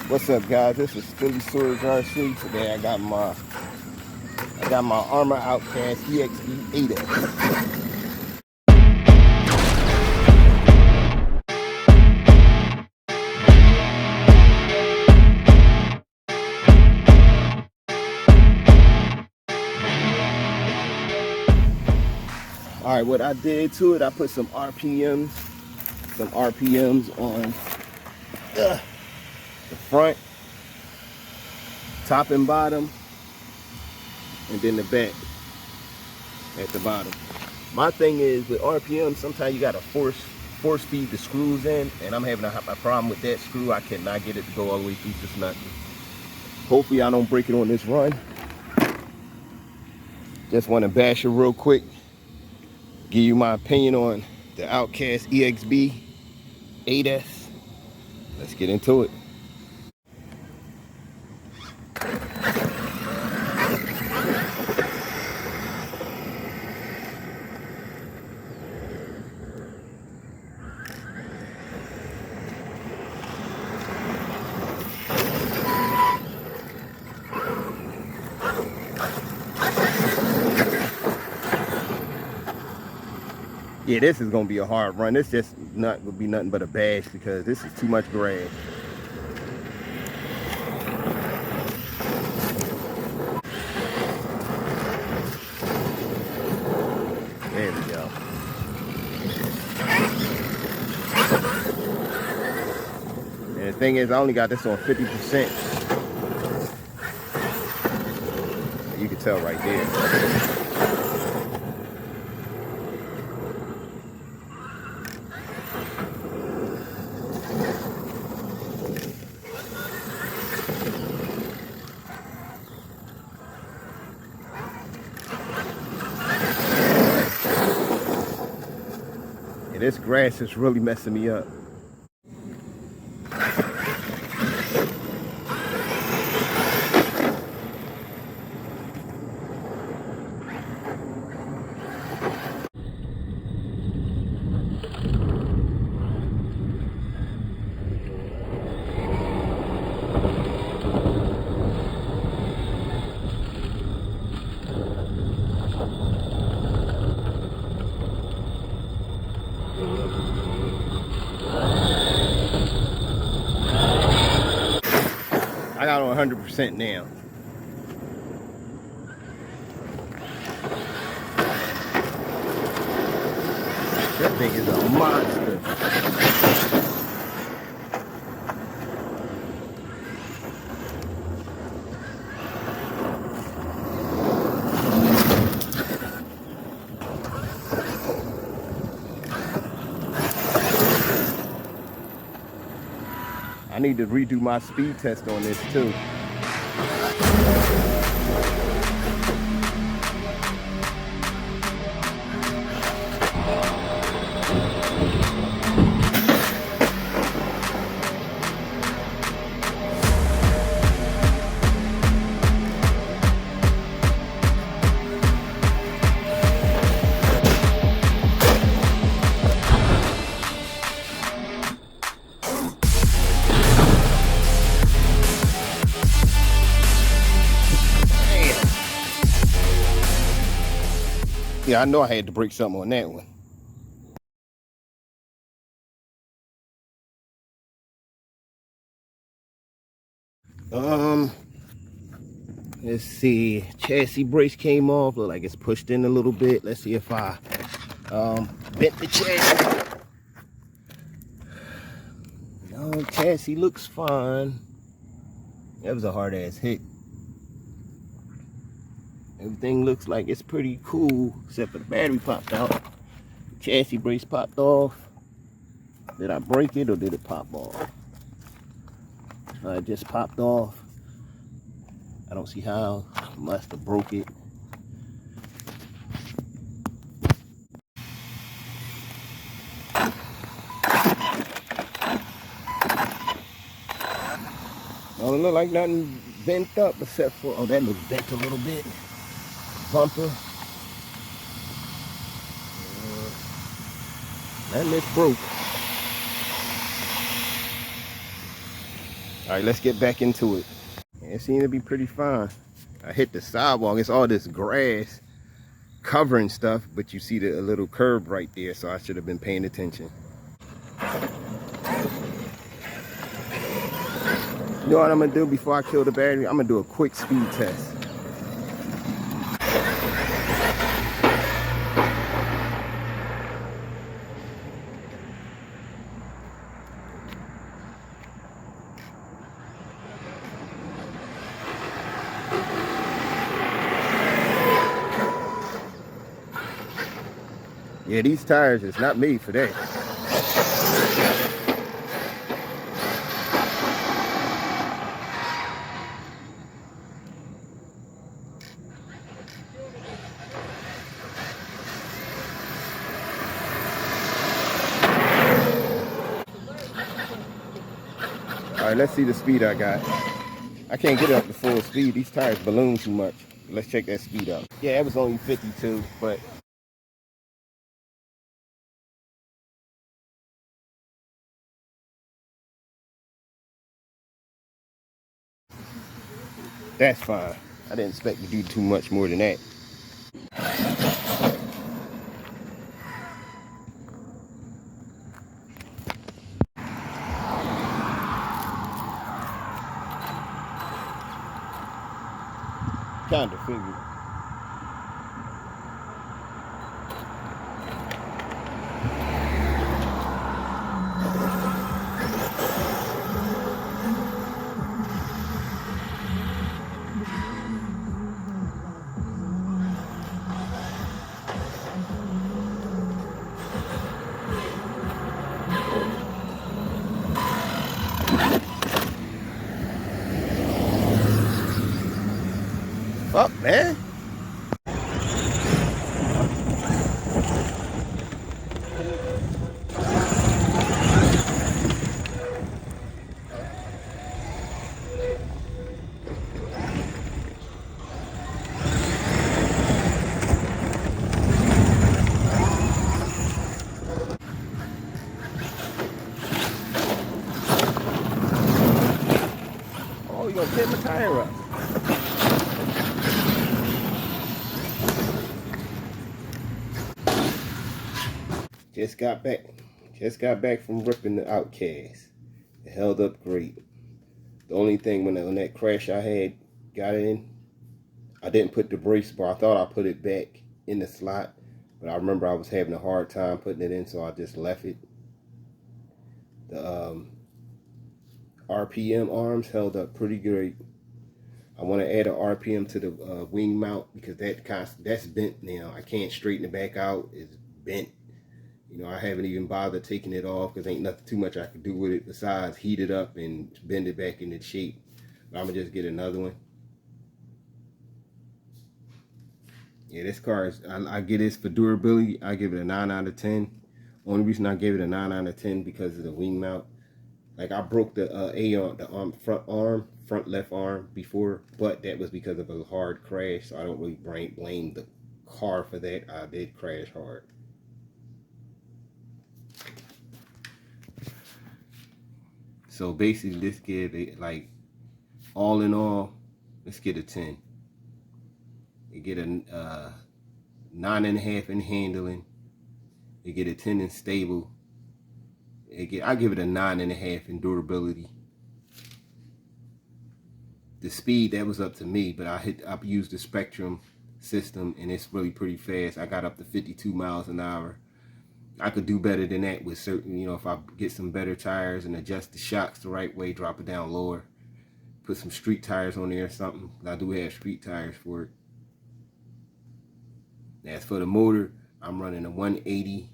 What's up, guys? This is Phillyswords RC. Today I got my Arrma Outcast EXB 8. All right, what I did to it, I put some RPMs on the front, top and bottom, and then the back at the bottom. My thing is with RPM, sometimes you gotta force feed the screws in, and I'm having a problem with that screw. I cannot get it to go all the way through this nut. Hopefully I don't break it on this run. Just want to bash it real quick, give you my opinion on the Outcast EXB 8S. Let's get into it. Yeah, this is gonna be a hard run. This just not gonna be nothing but a bash because this is too much grab. There we go. And the thing is, I only got this on 50%. You can tell right there. And this grass is really messing me up. I got on 100% now. That thing is a monster. I need to redo my speed test on this too. Yeah, I know I had to break something on that one. Let's see. Chassis brace came off. Look like it's pushed in a little bit. Let's see if I bent the chassis. No, chassis looks fine. That was a hard ass hit. Everything looks like it's pretty cool, except for the battery popped out. The chassis brace popped off. Did I break it or did it pop off? It just popped off. I don't see how. I must have broke it. Don't look like nothing bent up except for, oh, that looks bent a little bit. Bumper. That looks broke. All right, let's get back into it. It seemed to be pretty fine. I hit the sidewalk. It's all this grass covering stuff, but you see a little curb right there, so I should have been paying attention. You know what I'm gonna do before I kill the battery? I'm gonna do a quick speed test. Yeah, these tires is not made for that. All right, let's see the speed I got. I can't get it up to full speed. These tires balloon too much. Let's check that speed out. Yeah, it was only 52, but that's fine. I didn't expect to do too much more than that. Kind of figured. Fuck, man. Oh, you gonna tear my tire up. Just got back from ripping the Outcast. It held up great. The only thing when that crash I had got in, I didn't put the brace bar. I thought I put it back in the slot, but I remember I was having a hard time putting it in, so I just left it. The RPM arms held up pretty great. I want to add an RPM to the wing mount because that's bent now. I can't straighten it back out. It's bent. You know, I haven't even bothered taking it off because ain't nothing too much I could do with it besides heat it up and bend it back into shape. But I'm gonna just get another one. Yeah, this car is, I get this for durability. I give it a 9 out of 10. Only reason I gave it a 9 out of 10 because of the wing mount. Like I broke the front left arm before, but that was because of a hard crash. So I don't really blame the car for that. I did crash hard. So basically, let's give it, like, all in all, let's get a 10. You get a 9.5 in handling. You get a 10 in stable. I give it a 9.5 in durability. The speed, that was up to me, but I used the Spectrum system, and it's really pretty fast. I got up to 52 miles an hour. I could do better than that with certain, you know, if I get some better tires and adjust the shocks the right way, drop it down lower, put some street tires on there or something. I do have street tires for it. As for the motor, I'm running a 180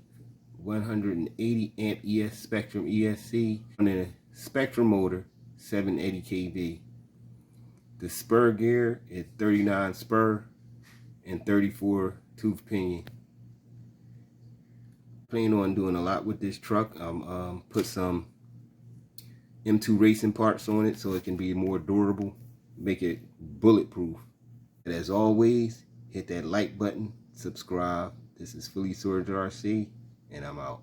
amp Spectrum ESC. Running a Spectrum motor, 780 kV. The Spur Gear is 39 spur and 34 tooth pinion. Plan on doing a lot with this truck. Put some M2 racing parts on it so it can be more durable, make it bulletproof. And as always, hit that like button, subscribe. This is Phillyswords RC, and I'm out.